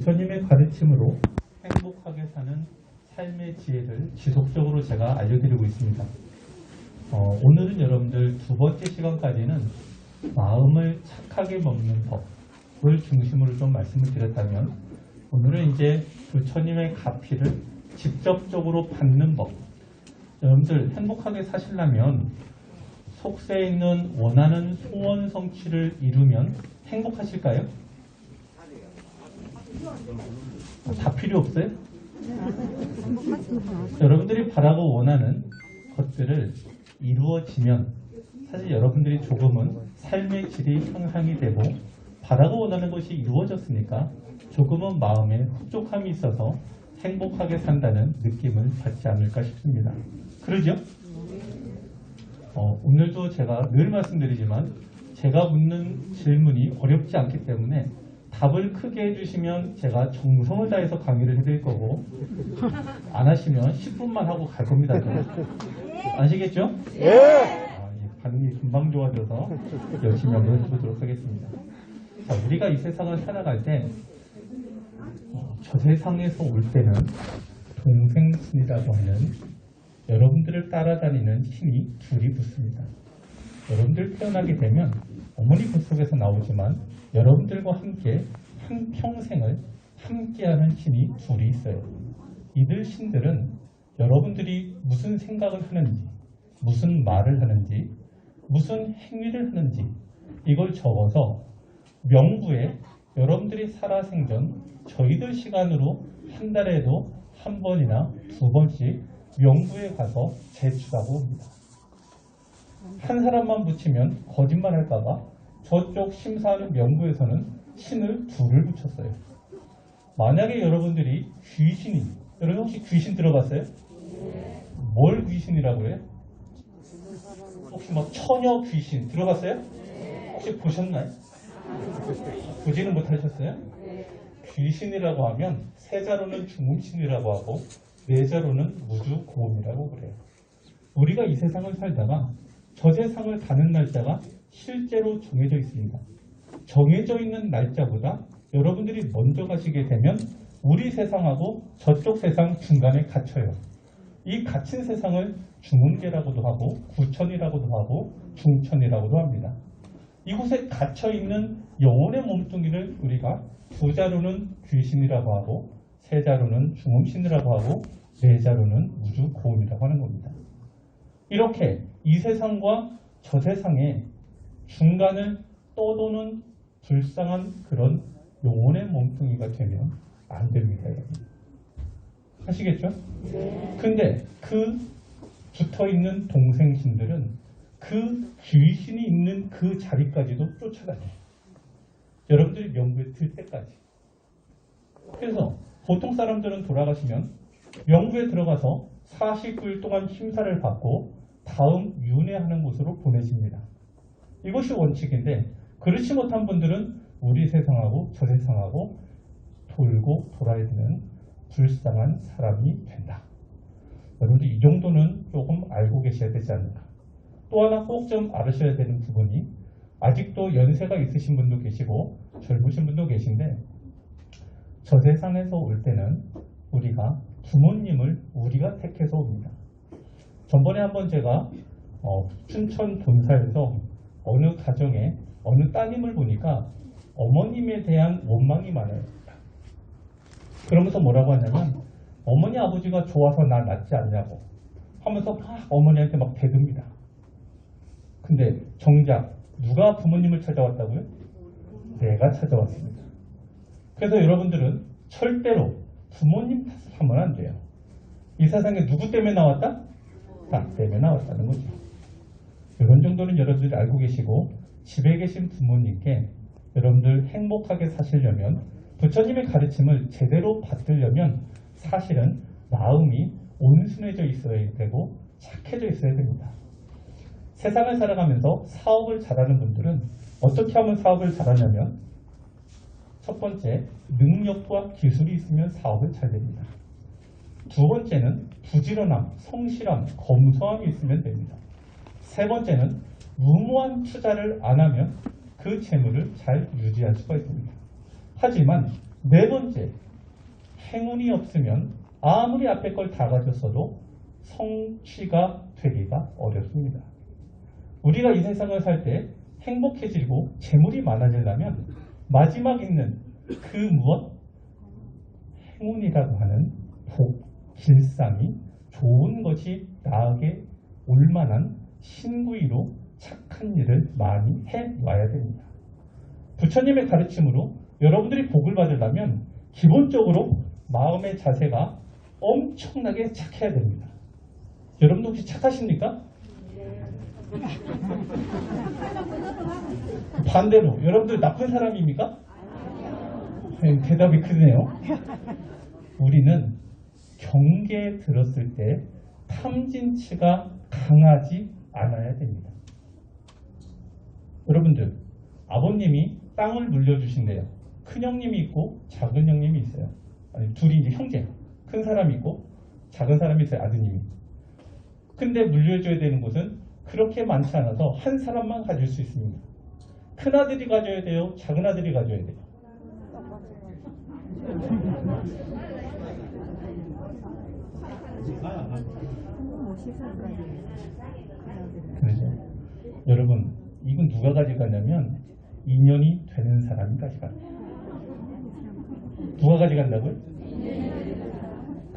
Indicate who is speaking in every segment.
Speaker 1: 부처님의 가르침으로 행복하게 사는 삶의 지혜를 지속적으로 제가 알려드리고 있습니다. 오늘은 여러분들 두 번째 시간까지는 마음을 착하게 먹는 법을 중심으로 좀 말씀을 드렸다면, 오늘은 이제 부처님의 가피를 직접적으로 받는 법. 여러분들 행복하게 사시려면 속세에 있는 원하는 소원 성취를 이루면 행복하실까요? 다 필요 없어요? 여러분들이 바라고 원하는 것들을 이루어지면 사실 여러분들이 조금은 삶의 질이 향상이 되고, 바라고 원하는 것이 이루어졌으니까 조금은 마음에 흡족함이 있어서 행복하게 산다는 느낌을 받지 않을까 싶습니다. 그러죠? 오늘도 제가 늘 말씀드리지만 제가 묻는 질문이 어렵지 않기 때문에 답을 크게 해주시면 제가 정성을 다해서 강의를 해드릴 거고, 안 하시면 10분만 하고 갈 겁니다. 아시겠죠?
Speaker 2: 예.
Speaker 1: 반응이 금방 좋아져서 열심히 한번 해보도록 하겠습니다. 자, 우리가 이 세상을 살아갈 때 저 세상에서 올 때는 동생신이라고 하는 여러분들을 따라다니는 신이 둘이 붙습니다. 여러분들 태어나게 되면 어머니 뱃속에서 나오지만 여러분들과 함께 한평생을 함께하는 신이 둘이 있어요. 이들 신들은 여러분들이 무슨 생각을 하는지, 무슨 말을 하는지, 무슨 행위를 하는지 이걸 적어서 명부에 여러분들이 살아생전 저희들 시간으로 한 달에도 한 번이나 두 번씩 명부에 가서 제출하고 옵니다. 한 사람만 붙이면 거짓말 할까봐 저쪽 심사하는 명부에서는 신을 둘을 붙였어요. 만약에 여러분들이 귀신이, 여러분 혹시 귀신 들어봤어요? 뭘 귀신이라고 해요? 혹시 막 처녀 귀신 들어봤어요? 혹시 보셨나요? 보지는 못하셨어요? 귀신이라고 하면 세자로는 중음신이라고 하고 네자로는 무주고음이라고 그래요. 우리가 이 세상을 살다가 저 세상을 가는 날짜가 실제로 정해져 있습니다. 정해져 있는 날짜보다 여러분들이 먼저 가시게 되면 우리 세상하고 저쪽 세상 중간에 갇혀요. 이 갇힌 세상을 중음계라고도 하고 구천이라고도 하고 중천이라고도 합니다. 이곳에 갇혀있는 영혼의 몸뚱이를 우리가 두 자로는 귀신이라고 하고 세 자로는 중음신이라고 하고 네 자로는 무주고음이라고 하는 겁니다. 이렇게 이 세상과 저 세상의 중간을 떠도는 불쌍한 그런 영혼의 몸뚱이가 되면 안 됩니다, 여러분. 아시겠죠? 근데 그 붙어있는 동생신들은 그 귀신이 있는 그 자리까지도 쫓아다녀요. 여러분들이 명부에 들 때까지. 그래서 보통 사람들은 돌아가시면 명부에 들어가서 49일 동안 심사를 받고 다음 윤회하는 곳으로 보내집니다. 이것이 원칙인데, 그렇지 못한 분들은 우리 세상하고 저 세상하고 돌고 돌아야 되는 불쌍한 사람이 된다. 여러분들 이 정도는 조금 알고 계셔야 되지 않을까. 또 하나 꼭 좀 알으셔야 되는 부분이, 아직도 연세가 있으신 분도 계시고 젊으신 분도 계신데, 저 세상에서 올 때는 우리가 부모님을 우리가 택해서 옵니다. 전번에 한번 제가 춘천 본사에서 어느 가정에 어느 따님을 보니까 어머님에 대한 원망이 많아요. 그러면서 뭐라고 하냐면, 어머니 아버지가 좋아서 나 낳지 않냐고 하면서 막 어머니한테 막 대듭니다. 근데 정작 누가 부모님을 찾아왔다고요? 내가 찾아왔습니다. 그래서 여러분들은 절대로 부모님 탓을 하면 안 돼요. 이 세상에 누구 때문에 나왔다? 나 때문에 나왔다는 거죠. 이런 정도는 여러분들이 알고 계시고, 집에 계신 부모님께 여러분들 행복하게 사시려면, 부처님의 가르침을 제대로 받으려면 사실은 마음이 온순해져 있어야 되고 착해져 있어야 됩니다. 세상을 살아가면서 사업을 잘하는 분들은 어떻게 하면 사업을 잘하냐면, 첫 번째, 능력과 기술이 있으면 사업을 잘 됩니다. 두 번째는 부지런함, 성실함, 검소함이 있으면 됩니다. 세 번째는 무모한 투자를 안 하면 그 재물을 잘 유지할 수가 있습니다. 하지만 네 번째, 행운이 없으면 아무리 앞에 걸 다 가졌어도 성취가 되기가 어렵습니다. 우리가 이 세상을 살 때 행복해지고 재물이 많아지려면 마지막 있는 그 무엇? 행운이라고 하는 복, 길상이 좋은 것이 나에게 올 만한 신구이로 착한 일을 많이 해와야 됩니다. 부처님의 가르침으로 여러분들이 복을 받으려면 기본적으로 마음의 자세가 엄청나게 착해야 됩니다. 여러분도 혹시 착하십니까? 반대로 여러분들 나쁜 사람입니까? 대답이 크네요. 우리는 경계에 들었을 때 탐진치가 강하지 않아야 됩니다. 여러분들, 아버님이 땅을 물려주신대요. 큰 형님이 있고 작은 형님이 있어요. 아니, 둘이 이제 형제. 큰 사람이 있고 작은 사람이 있어요. 아드님이. 근데 물려줘야 되는 곳은 그렇게 많지 않아서 한 사람만 가질 수 있습니다. 큰 아들이 가져야 돼요? 작은 아들이 가져야 돼요? 그렇죠. 여러분, 이건 누가 가져가냐면 인연이 되는 사람이 가져갑니다. 누가 가져간다고요?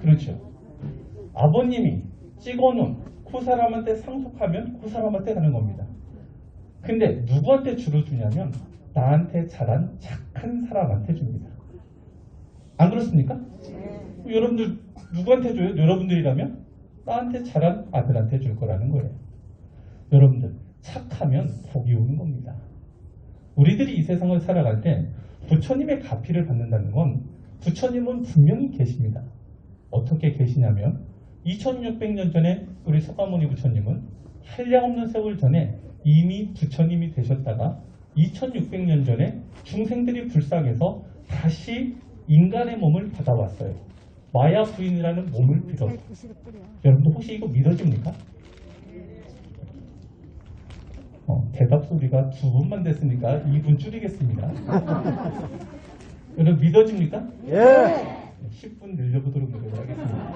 Speaker 1: 그렇죠. 아버님이 찍어놓은 그 사람한테 상속하면 그 사람한테 가는 겁니다. 근데 누구한테 주로 주냐면 나한테 자란 착한 사람한테 줍니다. 안 그렇습니까? 여러분들 누구한테 줘요? 여러분들이라면 나한테 자란 아들한테 줄 거라는 거예요. 여러분들 착하면 복이 오는 겁니다. 우리들이 이 세상을 살아갈 때 부처님의 가피를 받는다는 건 부처님은 분명히 계십니다. 어떻게 계시냐면 2600년 전에 우리 석가모니 부처님은 한량없는 세월 전에 이미 부처님이 되셨다가 2600년 전에 중생들이 불쌍해서 다시 인간의 몸을 받아왔어요. 마야 부인이라는 몸을 빌어서. 여러분들 혹시 이거 믿어집니까? 대답 소리가 2분만 됐으니까 2분 줄이겠습니다. 여러분 믿어집니까?
Speaker 2: 예.
Speaker 1: 10분 늘려보도록 노력하겠습니다.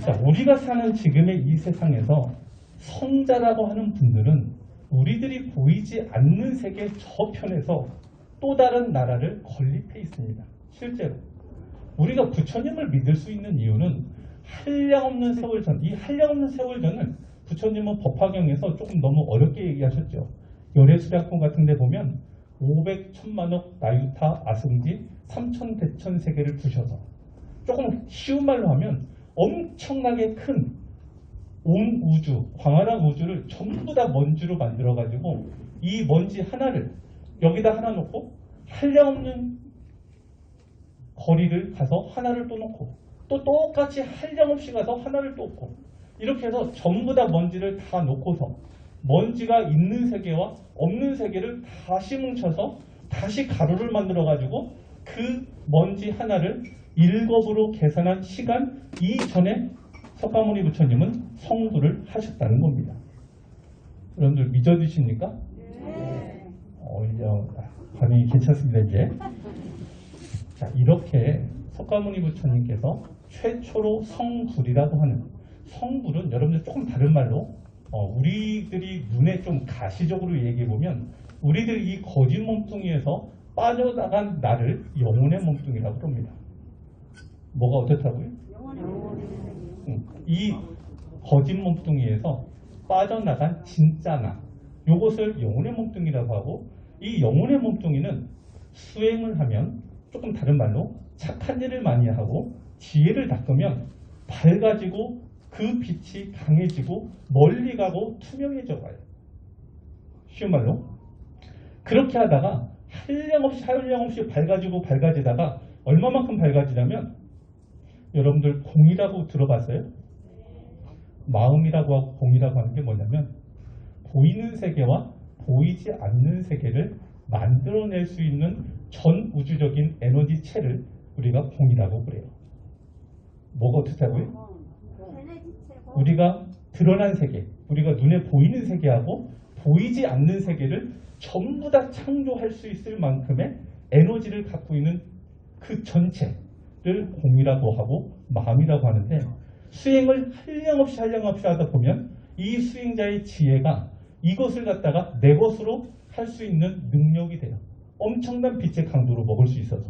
Speaker 1: 자, 우리가 사는 지금의 이 세상에서 성자라고 하는 분들은 우리들이 보이지 않는 세계 저편에서 또 다른 나라를 건립해 있습니다. 실제로 우리가 부처님을 믿을 수 있는 이유는 한량없는 세월 전, 이 한량없는 세월 전을 부처님은 법화경에서 조금 너무 어렵게 얘기하셨죠. 열애수략품 같은 데 보면 500, 1000만억 나유타 아승지 3000대천 세계를 두셔서 조금 쉬운 말로 하면 엄청나게 큰 온 우주, 광활한 우주를 전부 다 먼지로 만들어가지고 이 먼지 하나를 여기다 하나 놓고 한량없는 거리를 가서 하나를 또 놓고 또 똑같이 한량없이 가서 하나를 또 놓고 이렇게 해서 전부 다 먼지를 다 놓고서 먼지가 있는 세계와 없는 세계를 다시 뭉쳐서 다시 가루를 만들어 가지고 그 먼지 하나를 1겁으로 계산한 시간 이전에 석가모니 부처님은 성불을 하셨다는 겁니다. 여러분들 믿어지십니까? 네. 이제 반응이 괜찮습니다. 이제 자, 이렇게 석가모니 부처님께서 최초로 성불이라고 하는 성불은 여러분들 조금 다른 말로 우리들이 눈에 좀 가시적으로 얘기해보면 우리들 이 거짓 몸뚱이에서 빠져나간 나를 영혼의 몸뚱이라고 합니다. 뭐가 어떻다고요? 이 거짓 몸뚱이에서 빠져나간 진짜 나, 이것을 영혼의 몸뚱이라고 하고 이 영혼의 몸뚱이는 수행을 하면 조금 다른 말로 착한 일을 많이 하고 지혜를 닦으면 밝아지고 그 빛이 강해지고 멀리 가고 투명해져 가요. 쉬운 말로 그렇게 하다가 한량없이 밝아지고 밝아지다가 얼마만큼 밝아지냐면 여러분들 공이라고 들어봤어요? 마음이라고 하고 공이라고 하는 게 뭐냐면 보이는 세계와 보이지 않는 세계를 만들어낼 수 있는 전 우주적인 에너지체를 우리가 공이라고 그래요. 뭐가 어떻다고요? 우리가 드러난 세계, 우리가 눈에 보이는 세계하고 보이지 않는 세계를 전부 다 창조할 수 있을 만큼의 에너지를 갖고 있는 그 전체를 공이라고 하고 마음이라고 하는데 수행을 한량없이 하다 보면 이 수행자의 지혜가 이것을 갖다가 내 것으로 할 수 있는 능력이 돼요. 엄청난 빛의 강도로 먹을 수 있어서.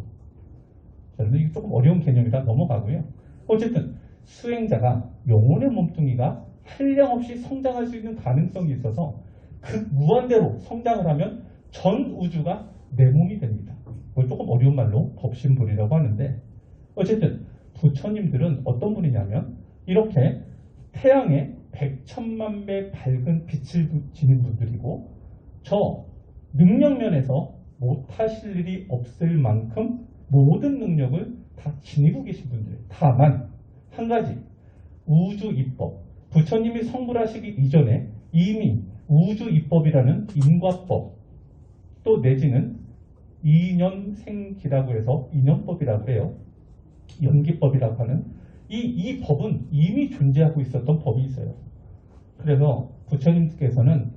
Speaker 1: 여러분 이게 조금 어려운 개념이라 넘어가고요. 어쨌든 수행자가 영혼의 몸뚱이가 한량없이 성장할 수 있는 가능성이 있어서 그 무한대로 성장을 하면 전 우주가 내 몸이 됩니다. 이걸 조금 어려운 말로 법신불이라고 하는데 어쨌든 부처님들은 어떤 분이냐면 이렇게 태양의 100천만 배 밝은 빛을 지닌 분들이고 저 능력면에서 못하실 일이 없을 만큼 모든 능력을 다 지니고 계신 분들. 다만 한 가지 우주 입법 부처님이 성불하시기 이전에 이미 우주 입법이라는 인과법 또 내지는 인연생기라고 해서 인연법이라고 해요. 연기법이라고 하는 이 법은 이미 존재하고 있었던 법이 있어요. 그래서 부처님께서는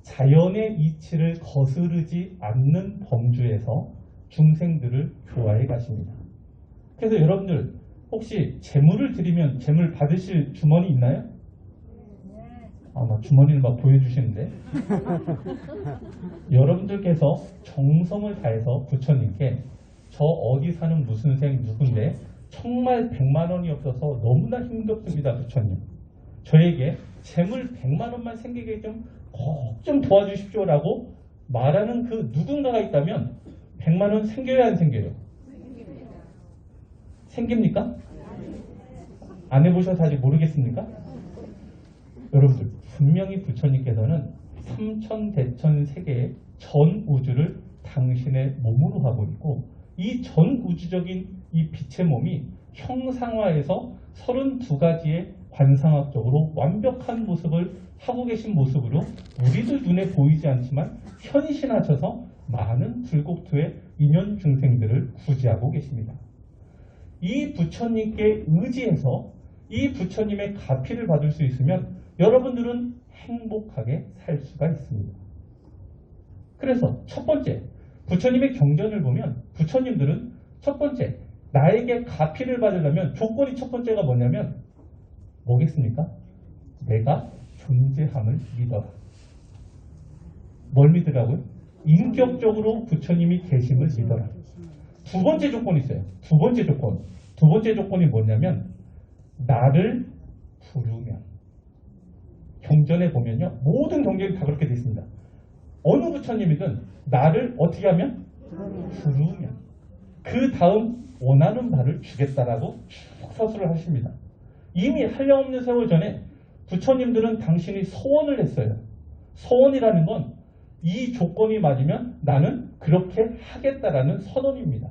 Speaker 1: 자연의 이치를 거스르지 않는 범주에서 중생들을 교화해 가십니다. 그래서 여러분들 혹시 재물을 드리면 재물 받으실 주머니 있나요? 아마 주머니를 막 보여주시는데 여러분들께서 정성을 다해서 부처님께 저 어디 사는 무슨 생 누군데 정말 100만 원이 없어서 너무나 힘겹습니다 부처님. 저에게 재물 100만 원만 생기게 좀 도와주십시오라고 말하는 그 누군가가 있다면 100만 원 생겨야 안 생겨요? 생깁니까? 안 해보셔서 아직 모르겠습니까? 여러분들 분명히 부처님께서는 삼천대천 세계의 전 우주를 당신의 몸으로 하고 있고 이 전 우주적인 이 빛의 몸이 형상화해서 32가지의 관상학적으로 완벽한 모습을 하고 계신 모습으로 우리들 눈에 보이지 않지만 현신하셔서 많은 불국토의 인연 중생들을 구제하고 계십니다. 이 부처님께 의지해서 이 부처님의 가피를 받을 수 있으면 여러분들은 행복하게 살 수가 있습니다. 그래서 첫 번째, 부처님의 경전을 보면 부처님들은 첫 번째, 나에게 가피를 받으려면 조건이 첫 번째가 뭐냐면 뭐겠습니까? 내가 존재함을 믿어라. 뭘 믿으라고요? 인격적으로 부처님이 계심을 믿어라. 두 번째 조건이 있어요. 두 번째 조건이 뭐냐면 나를 부르면. 경전에 보면요. 모든 경전이 다 그렇게 되어 있습니다. 어느 부처님이든 나를 어떻게 하면? 부르면. 그 다음 원하는 바를 주겠다라고 쭉 서술을 하십니다. 이미 한량없는 세월 전에 부처님들은 당신이 소원을 했어요. 소원이라는 건 이 조건이 맞으면 나는 그렇게 하겠다라는 선언입니다.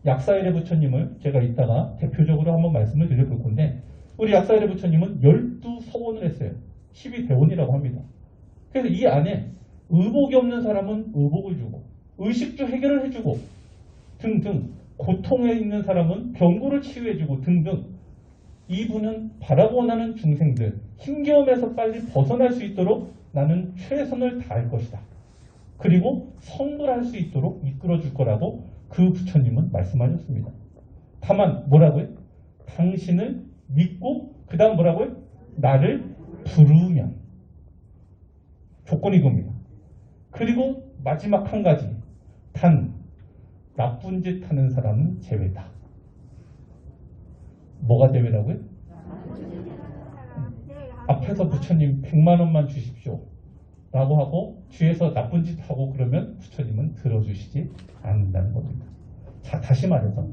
Speaker 1: 약사일의 부처님을 제가 이따가 대표적으로 한번 말씀을 드려볼 건데 우리 약사일의 부처님은 12서원을 했어요. 12대원이라고 합니다. 그래서 이 안에 의복이 없는 사람은 의복을 주고 의식주 해결을 해주고 등등 고통에 있는 사람은 병고를 치유해주고 등등 이분은 바라고 원하는 중생들 힘겨움에서 빨리 벗어날 수 있도록 나는 최선을 다할 것이다. 그리고 성불할 수 있도록 이끌어줄 거라고 그 부처님은 말씀하셨습니다. 다만 뭐라고요? 당신을 믿고 그 다음 뭐라고요? 나를 부르면. 조건이 겁니다. 그리고 마지막 한 가지. 단 나쁜 짓 하는 사람은 제외다. 뭐가 제외라고요? 앞에서 부처님 100만 원만 주십시오 라고 하고 뒤에서 나쁜 짓 하고 그러면 부처님은 들어주시지 않는다는 겁니다. 자, 다시 말해서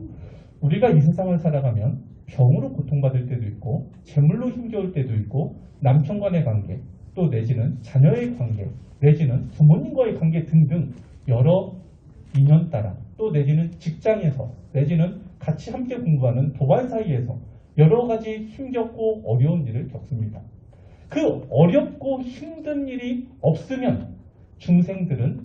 Speaker 1: 우리가 이 세상을 살아가면 병으로 고통받을 때도 있고 재물로 힘겨울 때도 있고 남편과의 관계 또 내지는 자녀의 관계 내지는 부모님과의 관계 등등 여러 인연 따라 또 내지는 직장에서 내지는 같이 함께 공부하는 도반 사이에서 여러 가지 힘겹고 어려운 일을 겪습니다. 그 어렵고 힘든 일이 없으면 중생들은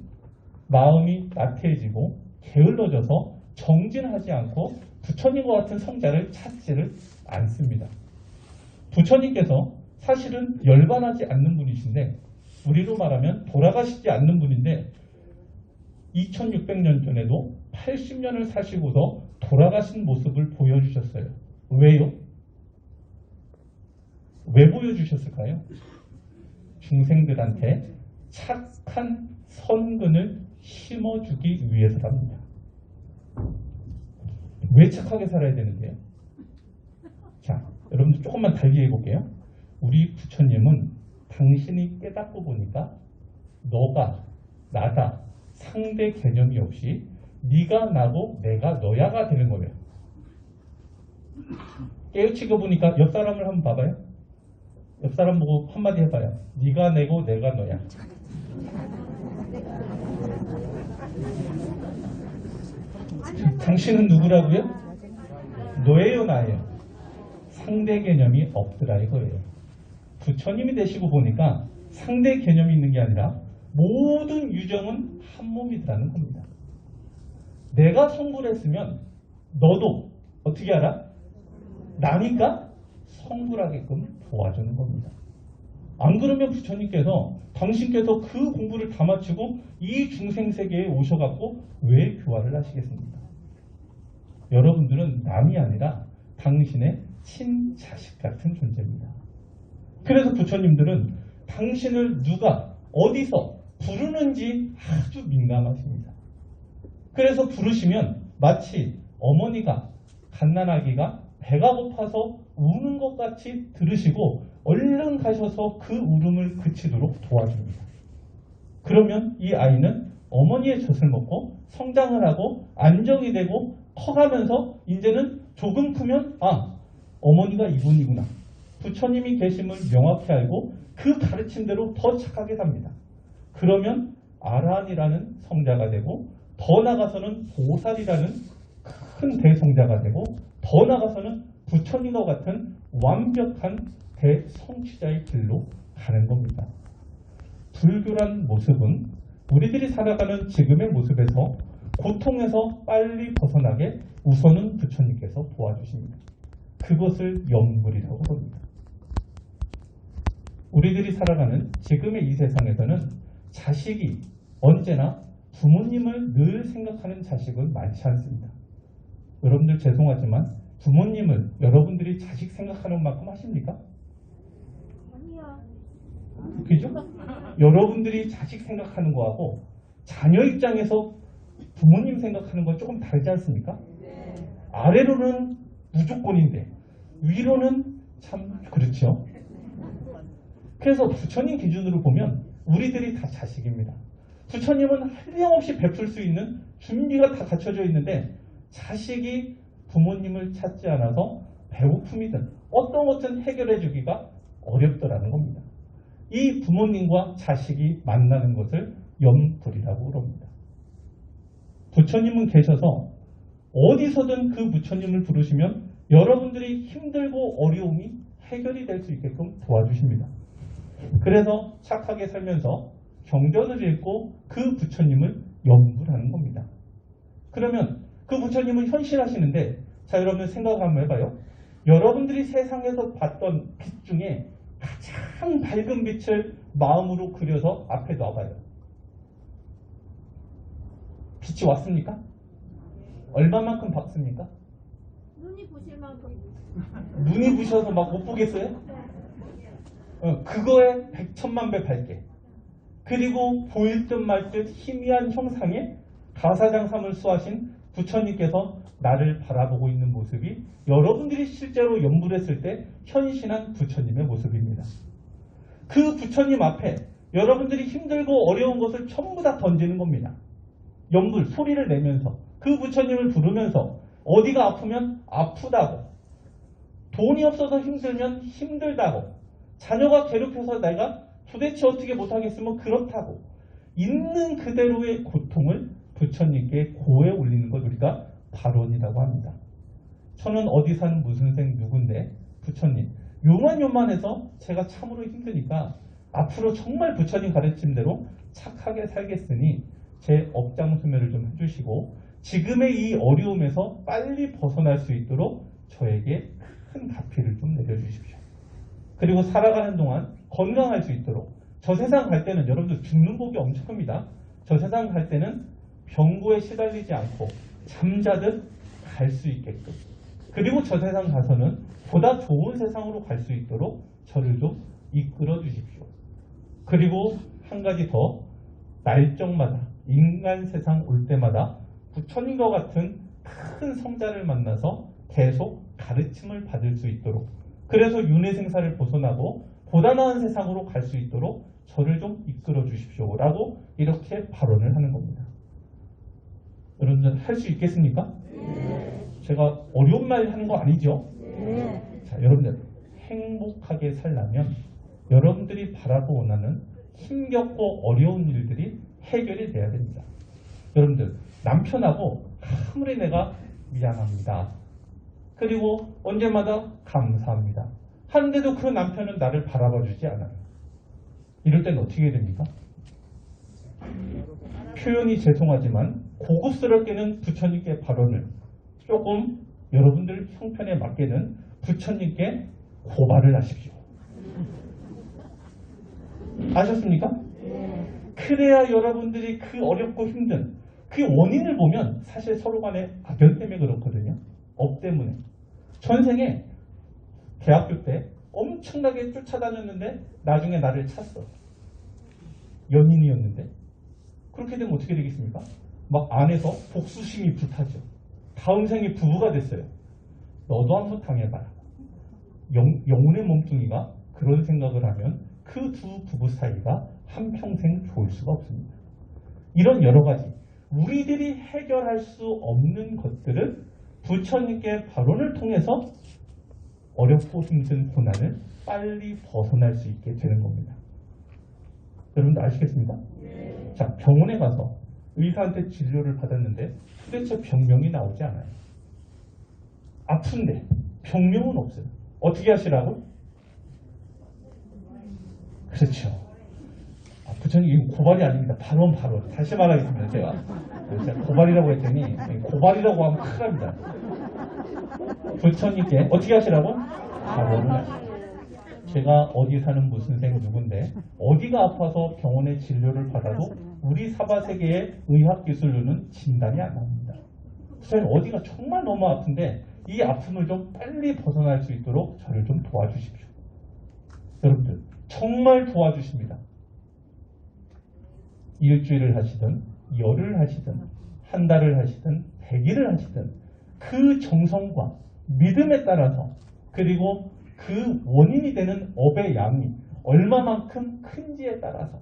Speaker 1: 마음이 나태해지고 게을러져서 정진하지 않고 부처님과 같은 성자를 찾지를 않습니다. 부처님께서 사실은 열반하지 않는 분이신데 우리로 말하면 돌아가시지 않는 분인데 2600년 전에도 80년을 사시고서 돌아가신 모습을 보여주셨어요. 왜요? 왜 보여주셨을까요? 중생들한테 착한 선근을 심어주기 위해서랍니다. 왜 착하게 살아야 되는데요? 자, 여러분들 조금만 달리 해볼게요. 우리 부처님은 당신이 깨닫고 보니까 너가 나다 상대 개념이 없이 네가 나고 내가 너야가 되는 거예요. 깨우치고 보니까 옆 사람을 한번 봐봐요. 옆 사람 보고 한마디 해봐요. 네가 내고 내가 너야. 당신은 누구라고요? 너예요, 나예요? 상대 개념이 없더라 이거예요. 부처님이 되시고 보니까 상대 개념이 있는 게 아니라 모든 유정은 한 몸이더라는 겁니다. 내가 성불했으면 너도 어떻게 알아? 나니까 성불하게끔 도와주는 겁니다. 안 그러면 부처님께서 당신께서 그 공부를 다 마치고 이 중생세계에 오셔갖고 왜 교화를 하시겠습니까? 여러분들은 남이 아니라 당신의 친자식 같은 존재입니다. 그래서 부처님들은 당신을 누가 어디서 부르는지 아주 민감하십니다. 그래서 부르시면 마치 어머니가 갓난아기가 배가 고파서 우는 것 같이 들으시고 얼른 가셔서 그 울음을 그치도록 도와줍니다. 그러면 이 아이는 어머니의 젖을 먹고 성장을 하고 안정이 되고 커가면서 이제는 조금 크면 어머니가 이분이구나. 부처님이 계심을 명확히 알고 그 가르침대로 더 착하게 삽니다. 그러면 아라한이라는 성자가 되고 더 나아가서는 보살이라는 큰 대성자가 되고 더 나아가서는 부처님과 같은 완벽한 대성취자의 길로 가는 겁니다. 불교란 모습은 우리들이 살아가는 지금의 모습에서 고통에서 빨리 벗어나게 우선은 부처님께서 도와주십니다. 그것을 염불이라고 합니다. 우리들이 살아가는 지금의 이 세상에서는 자식이 언제나 부모님을 늘 생각하는 자식은 많지 않습니다. 여러분들 죄송하지만 부모님을 여러분들이 자식 생각하는 만큼 하십니까?
Speaker 2: 아니요.
Speaker 1: 그죠? 여러분들이 자식 생각하는 거하고 자녀 입장에서 부모님 생각하는 건 조금 다르지 않습니까? 아래로는 무조건인데 위로는 참 그렇죠. 그래서 부처님 기준으로 보면 우리들이 다 자식입니다. 부처님은 한량없이 베풀 수 있는 준비가 다 갖춰져 있는데 자식이 부모님을 찾지 않아서 배고픔이든 어떤 것든 해결해 주기가 어렵더라는 겁니다. 이 부모님과 자식이 만나는 것을 염불이라고 합니다. 부처님은 계셔서 어디서든 그 부처님을 부르시면 여러분들이 힘들고 어려움이 해결이 될 수 있게끔 도와주십니다. 그래서 착하게 살면서 경전을 읽고 그 부처님을 염불하는 겁니다. 그러면 그 부처님은 현실하시는데 자 여러분 생각 한번 해봐요. 여러분들이 세상에서 봤던 빛 중에 가장 밝은 빛을 마음으로 그려서 앞에 놔봐요. 빛이 왔습니까? 얼마만큼 밝습니까?
Speaker 2: 눈이 부실 만큼.
Speaker 1: 눈이 부셔서 막 못 보겠어요? 그거에 100천만 배 밝게 그리고 보일 듯 말 듯 희미한 형상의 가사장삼을 수하신 부처님께서 나를 바라보고 있는 모습이 여러분들이 실제로 염불했을 때 현신한 부처님의 모습입니다. 그 부처님 앞에 여러분들이 힘들고 어려운 것을 전부 다 던지는 겁니다. 염불 소리를 내면서 그 부처님을 부르면서 어디가 아프면 아프다고 돈이 없어서 힘들면 힘들다고 자녀가 괴롭혀서 내가 도대체 어떻게 못하겠으면 그렇다고 있는 그대로의 고통을 부처님께 고해 올리는 걸 우리가 발언이라고 합니다. 저는 어디 사는 무슨 생 누군데 부처님 요만해서 제가 참으로 힘드니까 앞으로 정말 부처님 가르침대로 착하게 살겠으니 제 업장수매를 좀 해주시고 지금의 이 어려움에서 빨리 벗어날 수 있도록 저에게 큰 가피를 좀 내려주십시오. 그리고 살아가는 동안 건강할 수 있도록 저 세상 갈 때는 여러분들 죽는 복이 엄청 큽니다. 저 세상 갈 때는 병고에 시달리지 않고 잠자듯 갈 수 있게끔, 그리고 저 세상 가서는 보다 좋은 세상으로 갈 수 있도록 저를 좀 이끌어 주십시오. 그리고 한 가지 더, 날정마다 인간 세상 올 때마다 부처님과 같은 큰 성자를 만나서 계속 가르침을 받을 수 있도록, 그래서 윤회생사를 벗어나고 보다 나은 세상으로 갈 수 있도록 저를 좀 이끌어 주십시오 라고 이렇게 발언을 하는 겁니다. 여러분들 할 수 있겠습니까? 제가 어려운 말 하는 거 아니죠? 자, 여러분들 행복하게 살려면 여러분들이 바라고 원하는 힘겹고 어려운 일들이 해결이 돼야 됩니다. 여러분들 남편하고 아무리 내가 미안합니다, 그리고 언제마다 감사합니다 하는데도 그 남편은 나를 바라봐 주지 않아요. 이럴 때는 어떻게 해야 됩니까? 표현이 죄송하지만 고급스럽게는 부처님께 발언을, 조금 여러분들 형편에 맞게는 부처님께 고발을 하십시오. 아셨습니까? 그래야 여러분들이 그 어렵고 힘든 그 원인을 보면 사실 서로 간에 악연 때문에 그렇거든요. 업 때문에. 전생에 대학교 때 엄청나게 쫓아다녔는데 나중에 나를 찼어. 연인이었는데. 그렇게 되면 어떻게 되겠습니까? 막 안에서 복수심이 불타죠. 다음 생에 부부가 됐어요. 너도 한번 당해봐라. 영혼의 몸뚱이가 그런 생각을 하면 그 두 부부 사이가 한평생 좋을 수가 없습니다. 이런 여러 가지 우리들이 해결할 수 없는 것들을 부처님께 발언을 통해서 어렵고 힘든 고난을 빨리 벗어날 수 있게 되는 겁니다. 여러분들 아시겠습니까? 자, 병원에 가서 의사한테 진료를 받았는데 도대체 병명이 나오지 않아요. 아픈데 병명은 없어요. 어떻게 하시라고? 그렇죠. 부처님 이거 고발이 아닙니다. 발언. 다시 말하겠습니다. 제가 고발이라고 했더니 고발이라고 하면 큰일 납니다. 부처님께 어떻게 하시라고? 발언을 하시라고. 제가 어디 사는 무슨 생 누군데 어디가 아파서 병원에 진료를 받아도 우리 사바세계의 의학기술로는 진단이 안 나옵니다. 부처님 어디가 정말 너무 아픈데 이 아픔을 좀 빨리 벗어날 수 있도록 저를 좀 도와주십시오. 여러분들 정말 도와주십니다. 일주일을 하시든 열을 하시든 한 달을 하시든 100일을 하시든 그 정성과 믿음에 따라서, 그리고 그 원인이 되는 업의 양이 얼마만큼 큰지에 따라서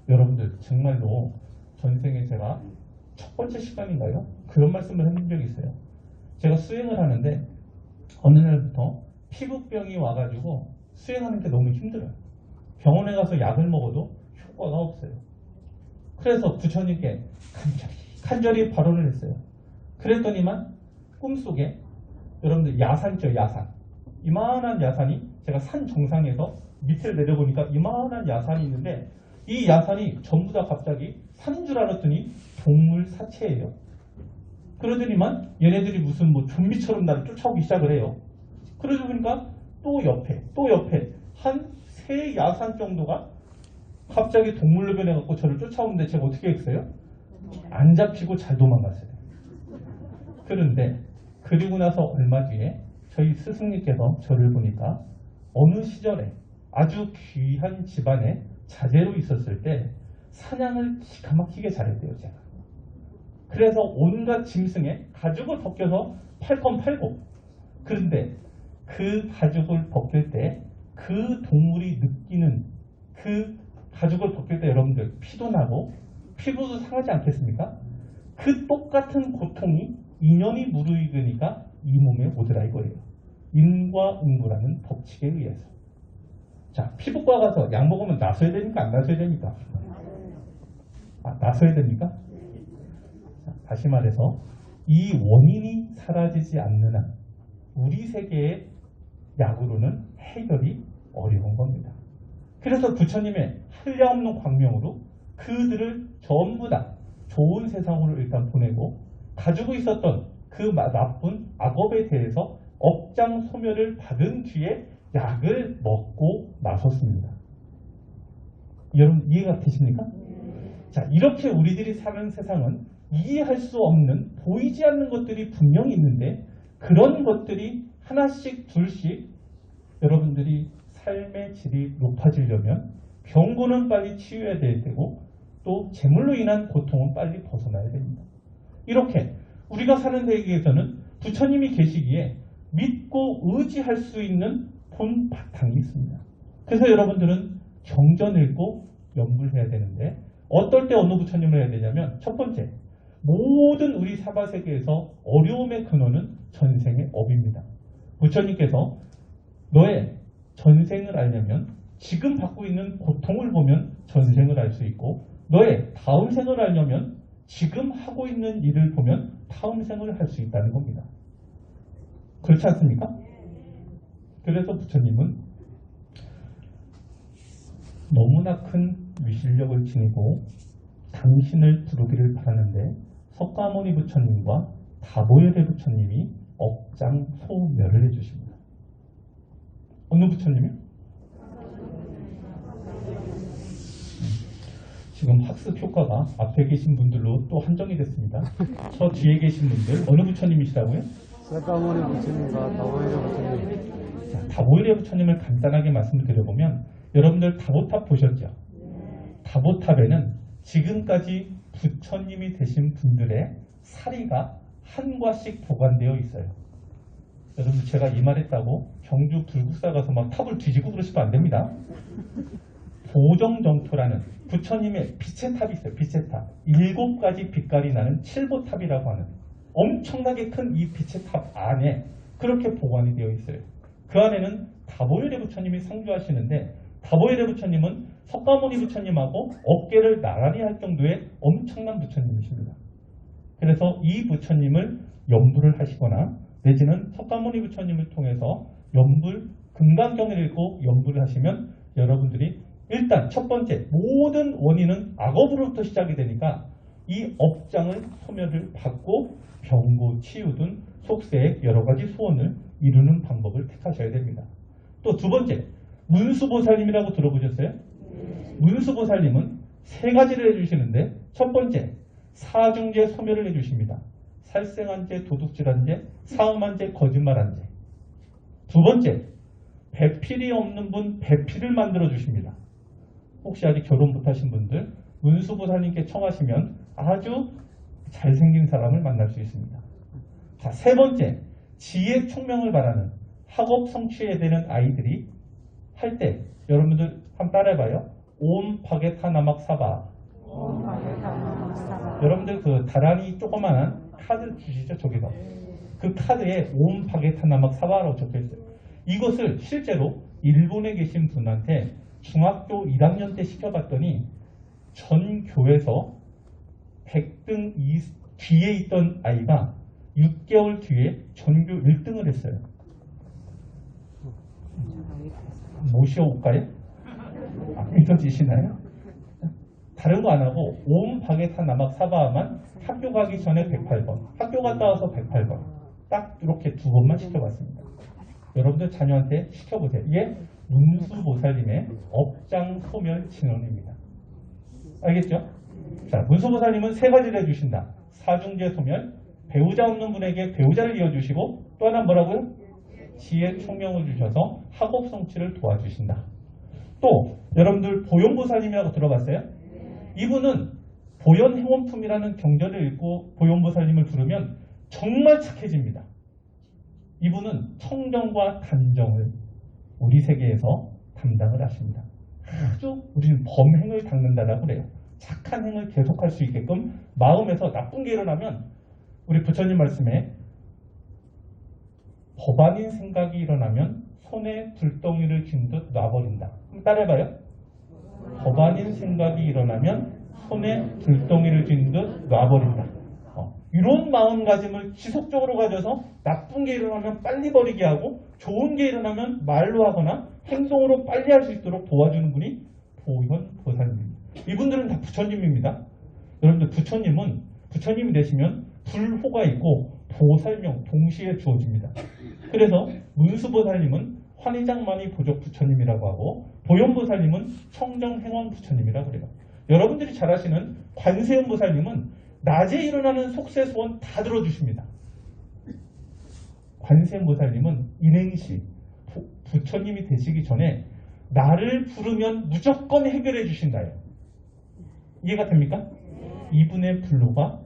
Speaker 1: 여러분들 정말로 전생에 제가 첫 번째 시간인가요? 그런 말씀을 해본 적이 있어요. 제가 수행을 하는데 어느 날부터 피부병이 와가지고 수행하는 게 너무 힘들어요. 병원에 가서 약을 먹어도 효과가 없어요. 그래서 부처님께 간절히 발언을 했어요. 그랬더니만 꿈속에 여러분들 야산죠, 야산. 이만한 야산이, 제가 산 정상에서 밑을 내려보니까 이만한 야산이 있는데 이 야산이 전부 다 갑자기 산인 줄 알았더니 동물 사체예요. 그러더니만 얘네들이 무슨 뭐 좀비처럼 나를 쫓아오기 시작을 해요. 그러다 보니까 또 옆에 한 3야산 정도가 갑자기 동물로 변해갖고 저를 쫓아오는데 제가 어떻게 했어요? 안 잡히고 잘 도망갔어요. 그런데 그리고 나서 얼마 뒤에 저희 스승님께서 저를 보니까 어느 시절에 아주 귀한 집안에 자제로 있었을 때 사냥을 기가 막히게 잘했대요, 제가. 그래서 온갖 짐승에 가죽을 벗겨서 팔 건 팔고, 그런데 그 가죽을 벗길 때 그 동물이 느끼는 그 가죽을 벗길 때 여러분들 피도 나고 피부도 상하지 않겠습니까? 그 똑같은 고통이 인연이 무르익으니까 이 몸에 오더라 이거예요. 인과응보라는 법칙에 의해서. 자, 피부과 가서 약 먹으면 나서야 됩니까? 안 나서야 됩니까? 나서야 됩니까? 자, 다시 말해서 이 원인이 사라지지 않는 한 우리 세계의 약으로는 해결이 어려운 겁니다. 그래서 부처님의 한량없는 광명으로 그들을 전부 다 좋은 세상으로 일단 보내고 가지고 있었던 그 나쁜 악업에 대해서 업장 소멸을 받은 뒤에 약을 먹고 나섰습니다. 여러분 이해가 되십니까? 자, 이렇게 우리들이 사는 세상은 이해할 수 없는 보이지 않는 것들이 분명히 있는데 그런 것들이 하나씩 둘씩 여러분들이 삶의 질이 높아지려면 병고는 빨리 치유해야 될 테고 또 재물로 인한 고통은 빨리 벗어나야 됩니다. 이렇게 우리가 사는 세계에서는 부처님이 계시기에 믿고 의지할 수 있는 본 바탕이 있습니다. 그래서 여러분들은 경전 읽고 연불해야 되는데 어떨 때 어느 부처님을 해야 되냐면 첫 번째, 모든 우리 사바세계에서 어려움의 근원은 전생의 업입니다. 부처님께서 너의 전생을 알려면 지금 받고 있는 고통을 보면 전생을 알 수 있고 너의 다음 생을 알려면 지금 하고 있는 일을 보면 다음 생을 할 수 있다는 겁니다. 그렇지 않습니까? 그래서 부처님은 너무나 큰 위실력을 지니고 당신을 부르기를 바라는데 석가모니 부처님과 다보열의 부처님이 업장소멸을 해주십니다. 어느 부처님이요? 지금 학습 효과가 앞에 계신 분들로 또 한정이 됐습니다. 저 뒤에 계신 분들 어느 부처님이시라고요?
Speaker 3: 석가모니 부처님과 다보열의 부처님.
Speaker 1: 자, 다보열의 부처님을 간단하게 말씀을 드려보면 여러분들 다보탑 보셨죠? 다보탑에는 지금까지 부처님이 되신 분들의 사리가 한 과씩 보관되어 있어요. 여러분 제가 이 말했다고 경주 불국사 가서 막 탑을 뒤지고 그러시면 안 됩니다. 보정정토라는 부처님의 빛의 탑이 있어요. 빛의 탑. 7가지 빛깔이 나는 칠보탑이라고 하는 엄청나게 큰 이 빛의 탑 안에 그렇게 보관이 되어 있어요. 그 안에는 다보열의 부처님이 상주하시는데 다보열의 부처님은 석가모니 부처님하고 어깨를 나란히 할 정도의 엄청난 부처님이십니다. 그래서 이 부처님을 연불을 하시거나 내지는 석가모니 부처님을 통해서 연불, 금강경을 읽고 연불을 하시면 여러분들이 일단 첫 번째 모든 원인은 악업으로부터 시작이 되니까 이 업장을 소멸을 받고 병고 치유 등 속세의 여러 가지 소원을 이루는 방법을 택하셔야 됩니다. 또 두 번째, 문수보살님이라고 들어보셨어요? 문수보살님은 세 가지를 해주시는데 첫 번째, 사중제 소멸을 해주십니다. 살생한죄, 도둑질한죄, 사음한죄, 거짓말한죄. 두 번째, 배필이 없는 분 배필을 만들어 주십니다. 혹시 아직 결혼 못하신 분들 문수보살님께 청하시면 아주 잘생긴 사람을 만날 수 있습니다. 자, 세 번째, 지혜 총명을 바라는 학업 성취해야 되는 아이들이 할 때 여러분들 한번 따라해봐요. 옴 바게타 나막 사바. 여러분들 그 다란이 조그만한 카드 주시죠? 저기서. 그 카드에 옴 바게타 나막 사바라고 적혀있어요. 이것을 실제로 일본에 계신 분한테 중학교 1학년 때 시켜봤더니 전 교에서 100등 뒤에 있던 아이가 6개월 뒤에 전교 1등을 했어요. 모셔올까요? 믿어지시나요? 다른 거 안 하고 옴 바게타 나막 사바만 학교 가기 전에 108번, 학교 갔다 와서 108번 딱 이렇게 두 번만 시켜봤습니다. 여러분들 자녀한테 시켜보세요. 이게 문수보살님의 업장 소멸 진언입니다. 알겠죠? 자, 문수보살님은 세 가지를 해주신다. 사중제 소멸, 배우자 없는 분에게 배우자를 이어주시고 또 하나 뭐라고요? 지혜 총명을 주셔서 학업 성취를 도와주신다. 또 여러분들 보현보살님이라고 들어봤어요? 이분은 보현행원품이라는 경전을 읽고 보현보살님을 부르면 정말 착해집니다. 이분은 청정과 단정을 우리 세계에서 담당을 하십니다. 아주 우리는 범행을 닦는다라고 그래요. 착한 행을 계속할 수 있게끔 마음에서 나쁜 게 일어나면 우리 부처님 말씀에 법 아닌 생각이 일어나면 손에 불덩이를 쥔 듯 놔버린다. 한번 따라해봐요. 법 아닌 생각이 일어나면 손에 불덩이를 쥔 듯 놔버린다. 이런 마음가짐을 지속적으로 가져서 나쁜 게 일어나면 빨리 버리게 하고 좋은 게 일어나면 말로 하거나 행동으로 빨리 할 수 있도록 도와주는 분이 보현보살님입니다. 이분들은 다 부처님입니다. 여러분들 부처님이 되시면 불호가 있고 보살명 동시에 주어집니다. 그래서 문수보살님은 환희장만이 보적 부처님이라고 하고 보현보살님은 청정행원 부처님이라고 그래요. 여러분들이 잘 아시는 관세음보살님은 낮에 일어나는 속세 소원 다 들어주십니다. 관세음보살님은 인행시 부처님이 되시기 전에 나를 부르면 무조건 해결해 주신다요. 이해가 됩니까? 이분의 불로가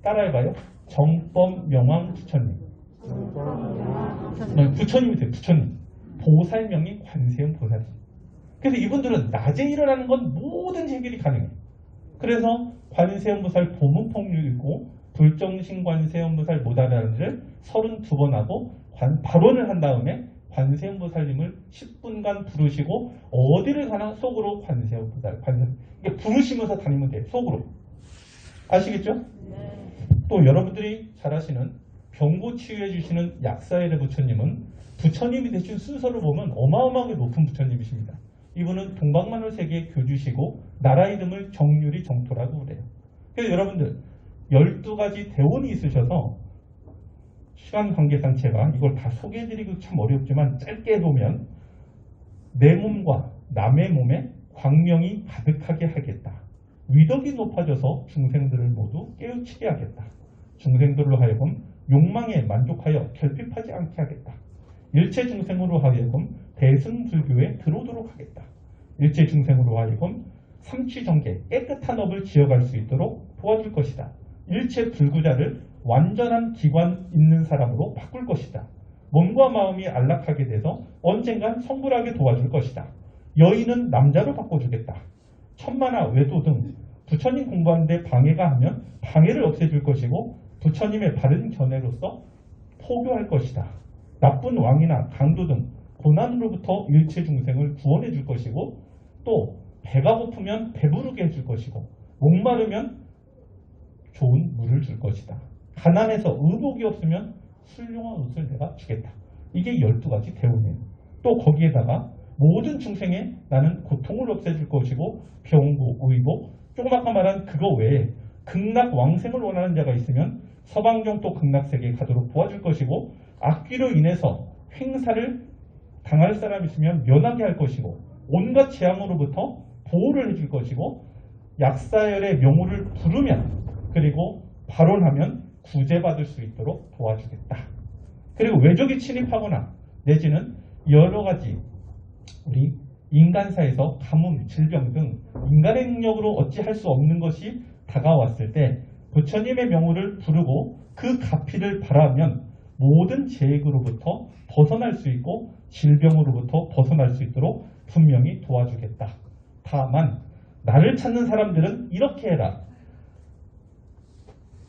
Speaker 1: 따라해봐요. 정법 명왕 부처님. 부처님이 돼요. 부처님. 보살명이 관세음 보살이. 그래서 이분들은 낮에 일어나는 건 뭐든지 해결이 가능해요. 그래서 관세음 보살 보문폭류이고 불정신 관세음 보살 모다라를 32번 하고 발언을 한 다음에 관세음 보살님을 10분간 부르시고 어디를 가나 속으로 관세음 보살, 이게 부르시면서 다니면 돼요. 속으로. 아시겠죠? 또 여러분들이 잘 아시는 병고 치유해 주시는 약사일의 부처님은 부처님이 되신 순서를 보면 어마어마하게 높은 부처님이십니다. 이분은 동방만월 세계에 교주시고 나라 이름을 정유리 정토라고 그래요. 그래서 여러분들 12가지 대원이 있으셔서 시간 관계상 제가 이걸 다 소개해드리기 참 어렵지만 짧게 보면 내 몸과 남의 몸에 광명이 가득하게 하겠다. 위덕이 높아져서 중생들을 모두 깨우치게 하겠다. 중생들로 하여금 욕망에 만족하여 결핍하지 않게 하겠다. 일체 중생으로 하여금 대승불교에 들어오도록 하겠다. 일체 중생으로 하여금 삼취정계 깨끗한 업을 지어갈 수 있도록 도와줄 것이다. 일체 불구자를 완전한 기관 있는 사람으로 바꿀 것이다. 몸과 마음이 안락하게 돼서 언젠간 성불하게 도와줄 것이다. 여인은 남자로 바꿔주겠다. 천만화, 외도 등 부처님 공부하는데 방해가 하면 방해를 없애줄 것이고 부처님의 바른 견해로서 포교할 것이다. 나쁜 왕이나 강도 등 고난으로부터 일체 중생을 구원해 줄 것이고 또 배가 고프면 배부르게 해줄 것이고 목마르면 좋은 물을 줄 것이다. 가난해서 의복이 없으면 훌륭한 옷을 내가 주겠다. 이게 12가지 대우네요. 또 거기에다가 모든 중생에 나는 고통을 없애줄 것이고 병고, 의복, 조금 아까 말한 그거 외에 극락 왕생을 원하는 자가 있으면 서방정토 극락세계에 가도록 도와줄 것이고 악귀로 인해서 횡사를 당할 사람 있으면 면하게 할 것이고 온갖 재앙으로부터 보호를 해줄 것이고 약사열의 명호를 부르면 그리고 발언하면 구제받을 수 있도록 도와주겠다. 그리고 외적이 침입하거나 내지는 여러 가지 우리 인간사에서 가뭄, 질병 등 인간의 능력으로 어찌할 수 없는 것이 다가왔을 때 부처님의 명호를 부르고 그 가피를 바라면 모든 재해로부터 벗어날 수 있고 질병으로부터 벗어날 수 있도록 분명히 도와주겠다. 다만 나를 찾는 사람들은 이렇게 해라.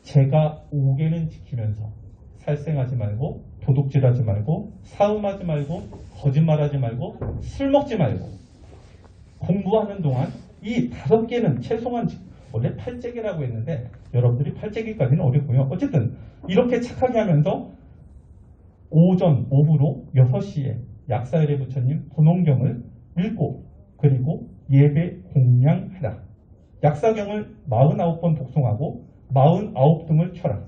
Speaker 1: 제가 5개는 지키면서 살생하지 말고 도둑질하지 말고 사음하지 말고 거짓말하지 말고 술 먹지 말고 공부하는 동안 이 5개는 최소한 원래 8재기라고 했는데 여러분들이 8재기까지는 어렵고요. 어쨌든 이렇게 착하게 하면서 오전, 오후로 6시에 약사열의 부처님 본원경을 읽고 그리고 예배 공양하라. 약사경을 49번 독송하고 49등을 켜라.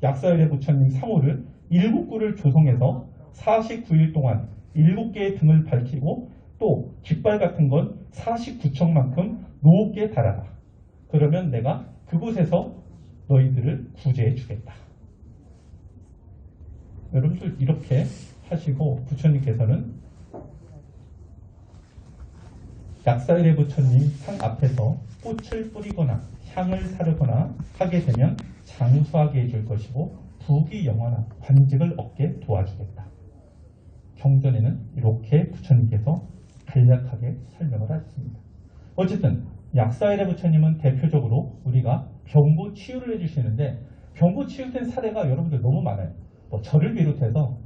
Speaker 1: 약사열의 부처님 상호를 7구를 조성해서 49일 동안 7개의 등을 밝히고 또 깃발 같은 건 49척만큼 높게 달아라. 그러면 내가 그곳에서 너희들을 구제해 주겠다. 여러분들 이렇게 하시고 부처님께서는 약사열의 부처님 상 앞에서 꽃을 뿌리거나 향을 사르거나 하게 되면 장수하게 해줄 것이고 부귀 영화나 관직을 얻게 도와주겠다. 경전에는 이렇게 부처님께서 간략하게 설명을 하셨습니다. 어쨌든 약사열의 부처님은 대표적으로 우리가 병고 치유를 해주시는데 병고 치유된 사례가 여러분들 너무 많아요. 저를 비롯해서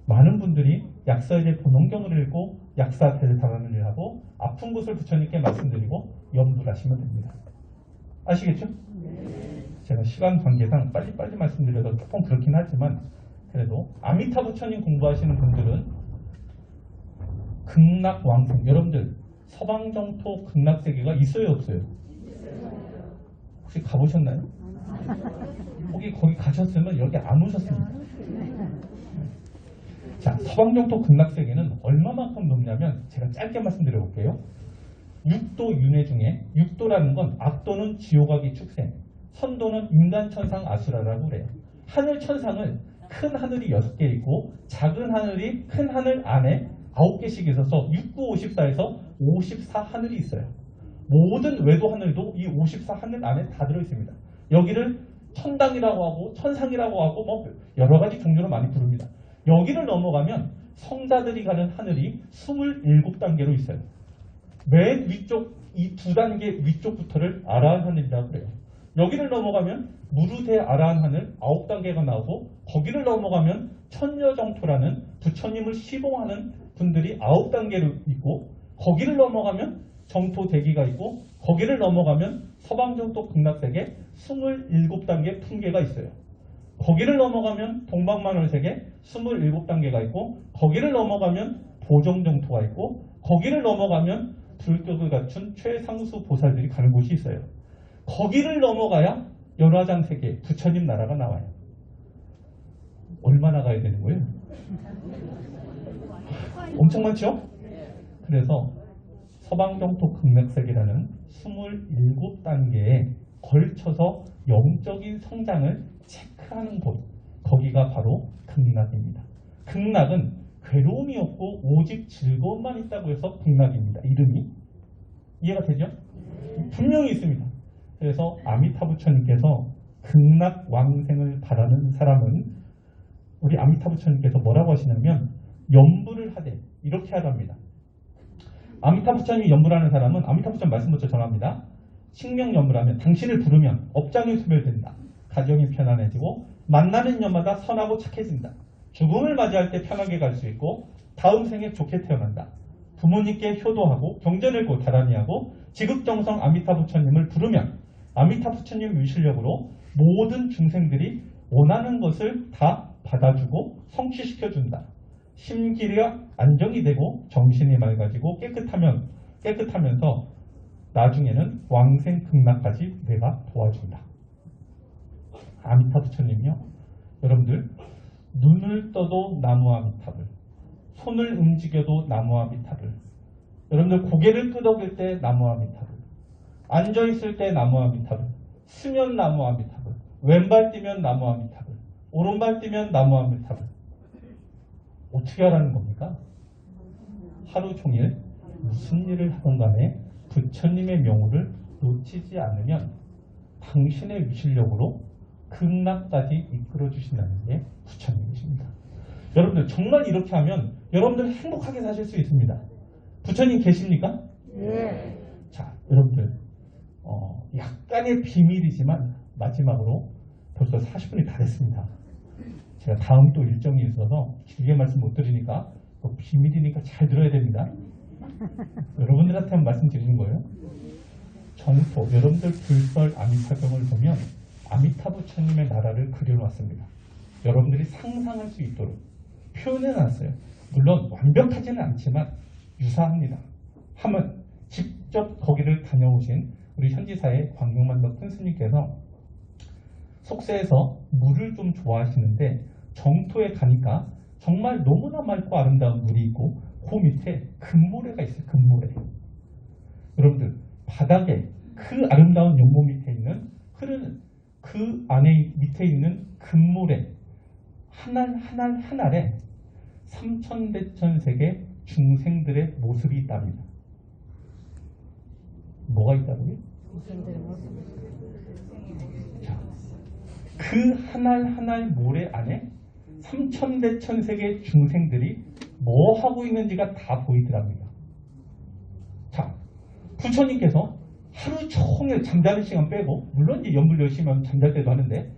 Speaker 1: 많은 분들이 약사열의 본원경을 읽고 약사 대사관을 하고 아픈 곳을 부처님께 말씀드리고 염불 하시면 됩니다. 아시겠죠? 제가 시간 관계상 빨리빨리 말씀드려서 조금 그렇긴 하지만 그래도 아미타 부처님 공부하시는 분들은 극락왕생, 여러분들 서방정토 극락세계가 있어요 없어요? 혹시 가보셨나요? 거기 가셨으면 여기 안 오셨습니다. 자, 서방정토 극락세계는 얼마만큼 높냐면 제가 짧게 말씀드려 볼게요. 6도 윤회 중에 6도라는 건 악도는 지옥아기 축생, 선도는 인간천상 아수라라고 그래요. 하늘 천상을 큰 하늘이 6개 있고 작은 하늘이 큰 하늘 안에 9개씩 있어서 69, 54에서 54 하늘이 있어요. 모든 외도 하늘도 이 54 하늘 안에 다 들어있습니다. 여기를 천당이라고 하고 천상이라고 하고 뭐 여러 가지 종류로 많이 부릅니다. 여기를 넘어가면 성자들이 가는 하늘이 27단계로 있어요. 맨 위쪽 이 2단계 위쪽부터를 아라한 하늘이라고 그래요. 여기를 넘어가면 무르대 아라한 하늘 9단계가 나오고 거기를 넘어가면 천녀정토라는 부처님을 시봉하는 분들이 9단계로 있고 거기를 넘어가면 정토 대기가 있고 거기를 넘어가면 서방정토 극락세계 27단계 풍계가 있어요. 거기를 넘어가면 동방만월세계 27단계가 있고 거기를 넘어가면 보정정토가 있고 거기를 넘어가면 불격을 갖춘 최상수 보살들이 가는 곳이 있어요. 거기를 넘어가야 연화장세계 부처님 나라가 나와요. 얼마나 가야 되는 거예요? 엄청 많죠? 그래서 서방정토 극락세계라는 27단계에 걸쳐서 영적인 성장을 체크하는 곳, 거기가 바로 극락입니다. 극락은 괴로움이 없고 오직 즐거움만 있다고 해서 극락입니다. 이름이 이해가 되죠? 분명히 있습니다. 그래서 아미타 부처님께서 극락 왕생을 바라는 사람은 우리 아미타 부처님께서 뭐라고 하시냐면 염불을 하되 이렇게 하랍니다. 아미타 부처님이 염불하는 사람은 아미타 부처님 말씀부터 전합니다. 식명염불하면 당신을 부르면 업장이 소멸된다. 가정이 편안해지고 만나는 년마다 선하고 착해진다. 죽음을 맞이할 때 편하게 갈 수 있고 다음 생에 좋게 태어난다. 부모님께 효도하고 경전을 다란히 하고 지극정성 아미타 부처님을 부르면 아미타 부처님 위실력으로 모든 중생들이 원하는 것을 다 받아주고 성취시켜준다. 심기력 안정이 되고 정신이 맑아지고 깨끗하면서 나중에는 왕생 극락까지 내가 도와준다. 아미타 부처님이요. 여러분들 눈을 떠도 나무 아미타불, 손을 움직여도 나무 아미타불, 여러분들 고개를 끄덕일 때 나무 아미타불, 앉아있을 때 나무 아미타불, 쓰면 나무 아미타불, 왼발 뛰면 나무 아미타불, 오른발 뛰면 나무 아미타불. 어떻게 하라는 겁니까? 하루 종일 무슨 일을 하든 간에 부처님의 명호를 놓치지 않으면 당신의 위실력으로 극락까지 이끌어 주신다는 게 부처님이십니다. 여러분들 정말 이렇게 하면 여러분들 행복하게 사실 수 있습니다. 부처님 계십니까?
Speaker 3: 예.
Speaker 1: 자, 여러분들 약간의 비밀이지만 마지막으로 벌써 40분이 다 됐습니다. 제가 다음 또 일정이 있어서 길게 말씀 못 드리니까 비밀이니까 잘 들어야 됩니다. 여러분들한테만 말씀드리는 거예요. 정토, 여러분들 불설 아미타경을 보면 아미타 부처님의 나라를 그려놨습니다. 여러분들이 상상할 수 있도록 표현해놨어요. 물론 완벽하지는 않지만 유사합니다. 하면 직접 거기를 다녀오신 우리 현지사의 광명만덕 큰 스님께서 속세에서 물을 좀 좋아하시는데 정토에 가니까 정말 너무나 맑고 아름다운 물이 있고 그 밑에 금모래가 있어요. 금모래. 여러분들 바닥에 그 아름다운 용모 밑에 있는 흐르는 그 안에 밑에 있는 금모래 한 알에 삼천대천세계 중생들의 모습이 있답니다. 뭐가 있다고요? 자, 그 한 알 모래 안에 삼천대천세계 중생들이 뭐 하고 있는지가 다 보이더랍니다. 자, 부처님께서 하루 종일 잠자는 시간 빼고, 물론 이제 연불 열심히 하면 잠잘 때도 하는데,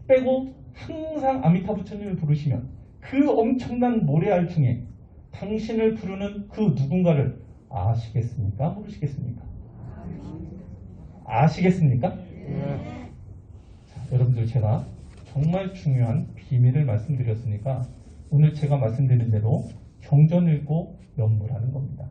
Speaker 1: 빼고 항상 아미타 부처님을 부르시면 그 엄청난 모래알 중에 당신을 부르는 그 누군가를 아시겠습니까? 모르시겠습니까? 아시겠습니까? 자, 여러분들 제가 정말 중요한 비밀을 말씀드렸으니까 오늘 제가 말씀드린 대로 경전 읽고 연불하는 겁니다.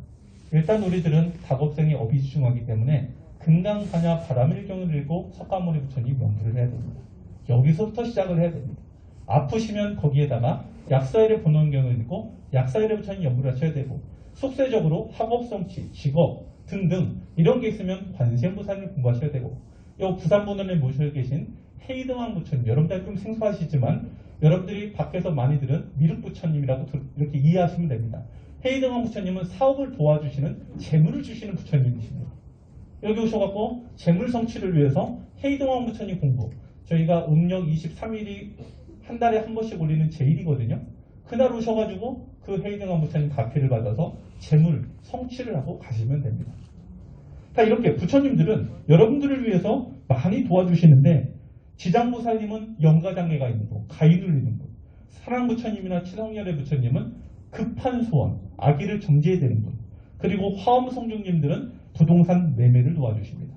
Speaker 1: 일단 우리들은 다곱생이 어비지중하기 때문에 금강사냐 바람일경을 읽고 석가모니 부처님 연불을 해야 됩니다. 여기서부터 시작을 해야 됩니다. 아프시면 거기에다가 약사일의 본원경을 읽고 약사일의 부처님 연불을 하셔야 되고, 속세적으로 학업성취, 직업 등등 이런 게 있으면 관세음보살을 공부하셔야 되고, 요 부산본원에 모셔 계신 헤이등왕 부처님, 여러분들 좀 생소하시지만 여러분들이 밖에서 많이 들은 미륵 부처님이라고 이렇게 이해하시면 됩니다. 헤이등왕 부처님은 사업을 도와주시는 재물을 주시는 부처님이십니다. 여기 오셔갖고 재물 성취를 위해서 헤이등왕 부처님 공부, 저희가 음력 23일이 한 달에 한 번씩 올리는 제일이거든요. 그날 오셔가지고 그 헤이등왕 부처님 가피를 받아서 재물 성취를 하고 가시면 됩니다. 자, 이렇게 부처님들은 여러분들을 위해서 많이 도와주시는데, 지장보살님은 영가장애가 있는 분, 가위 눌리는 분, 사랑부처님이나 치성열의 부처님은 급한 소원, 아기를 정지해야 되는 분, 그리고 화엄성중님들은 부동산 매매를 도와주십니다.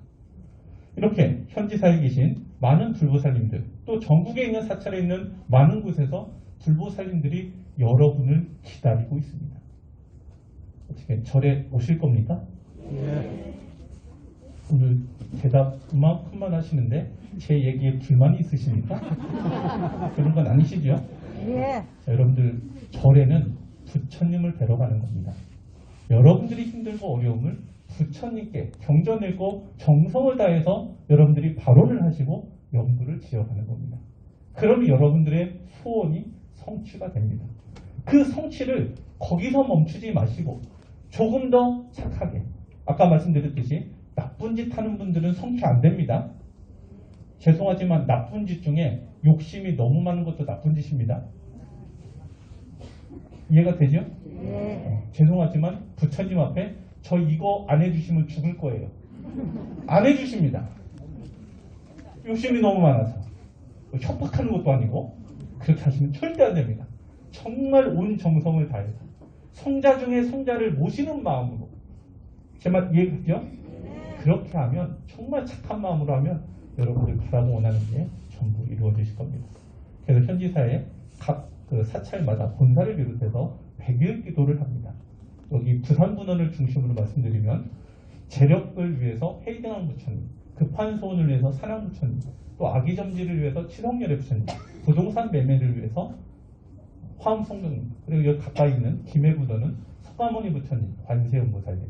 Speaker 1: 이렇게 현지사에 계신 많은 불보살님들, 또 전국에 있는 사찰에 있는 많은 곳에서 불보살님들이 여러분을 기다리고 있습니다. 어떻게 절에 오실 겁니까?
Speaker 3: 예.
Speaker 1: 오늘 대답 그만큼만 하시는데 제 얘기에 불만이 있으십니까? 그런 건 아니시죠?
Speaker 2: 예.
Speaker 1: 자, 여러분들 절에는 부처님을 뵈러 가는 겁니다. 여러분들이 힘들고 어려움을 부처님께 경전했고 정성을 다해서 여러분들이 발언을 하시고 염불을 지어가는 겁니다. 그러면 여러분들의 소원이 성취가 됩니다. 그 성취를 거기서 멈추지 마시고 조금 더 착하게, 아까 말씀드렸듯이 나쁜 짓 하는 분들은 성취 안 됩니다. 죄송하지만 나쁜 짓 중에 욕심이 너무 많은 것도 나쁜 짓입니다. 이해가 되죠? 죄송하지만 부처님 앞에 저 이거 안 해주시면 죽을 거예요. 안 해주십니다. 욕심이 너무 많아서. 협박하는 것도 아니고 그렇게 하시면 절대 안 됩니다. 정말 온 정성을 다해서 성자 중에 성자를 모시는 마음으로, 제 말 이해가죠? 그렇게 하면, 정말 착한 마음으로 하면 여러분들 바라고 원하는 게 전부 이루어지실 겁니다. 그래서 현지사에 각 그 사찰마다 본사를 비롯해서 100일 기도를 합니다. 여기 부산분원을 중심으로 말씀드리면 재력을 위해서 헤이등왕 부처님, 급한 소원을 위해서 산왕 부처님, 또 아기점지를 위해서 치성열의 부처님, 부동산 매매를 위해서 화엄성경님, 그리고 여기 가까이 있는 김해부도는 석가모니 부처님, 관세음보살님,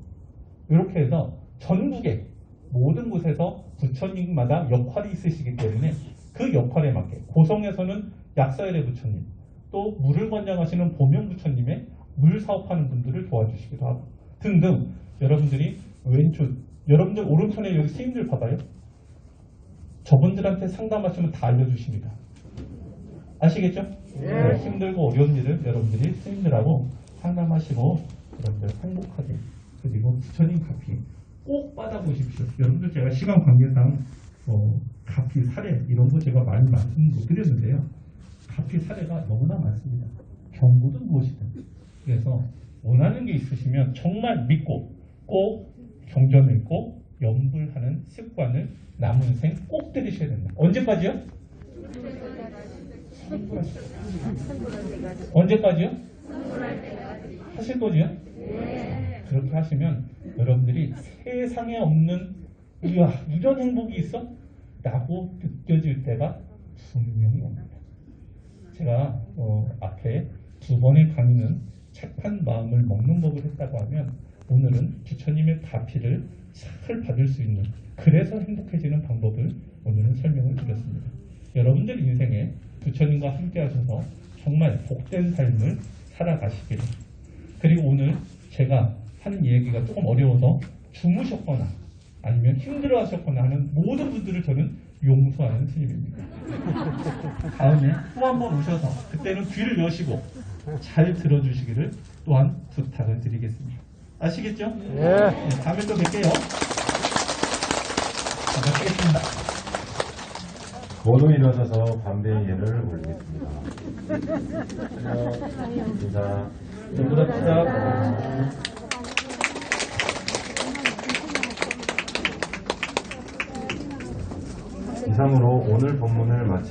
Speaker 1: 이렇게 해서 전국의 모든 곳에서 부처님마다 역할이 있으시기 때문에 그 역할에 맞게 고성에서는 약사열의 부처님, 또 물을 권장하시는 보명부처님의 물 사업하는 분들을 도와주시기도 하고 등등. 여러분들이 여러분들 오른손에 여기 스님들 봐봐요. 저분들한테 상담하시면 다 알려주십니다. 아시겠죠? 네, 힘들고 어려운 일을 여러분들이 스님들하고 상담하시고 여러분들 행복하게, 그리고 부처님 가피 꼭 받아보십시오. 여러분들 제가 시간 관계상 가피 사례 이런 거 제가 많이 말씀 못 드렸는데요. 가피 사례가 너무나 많습니다. 경고든 무엇이든. 그래서 원하는 게 있으시면 정말 믿고 꼭 경전 읽고 염불하는 습관을 남은 생 꼭 들이셔야 된다. 언제까지요? 언제까지요? 하실 거지요? 그렇게 하시면 여러분들이 세상에 없는, 이야, 이런 행복이 있어? 라고 느껴질 때가 분명히 옵니다. 제가 앞에 두 번의 강의는 착한 마음을 먹는 법을 했다고 하면, 오늘은 부처님의 가피를 잘 받을 수 있는, 그래서 행복해지는 방법을 오늘은 설명을 드렸습니다. 여러분들 인생에 부처님과 함께 하셔서 정말 복된 삶을 살아가시기를. 그리고 오늘 제가 하는 얘기가 조금 어려워서 주무셨거나 아니면 힘들어 하셨거나 하는 모든 분들을 저는 용서하는 스님입니다. 다음에 또 한 번 오셔서 그때는 귀를 여시고 잘 들어주시기를 또한 부탁을 드리겠습니다. 아시겠죠? 네, 다음에 또 뵐게요. 마치겠습니다.
Speaker 4: 모두 일어서서 밤대예를 올리겠습니다. 인사.
Speaker 1: 부탁드립니다.
Speaker 4: 이상으로 오늘 본문을 마치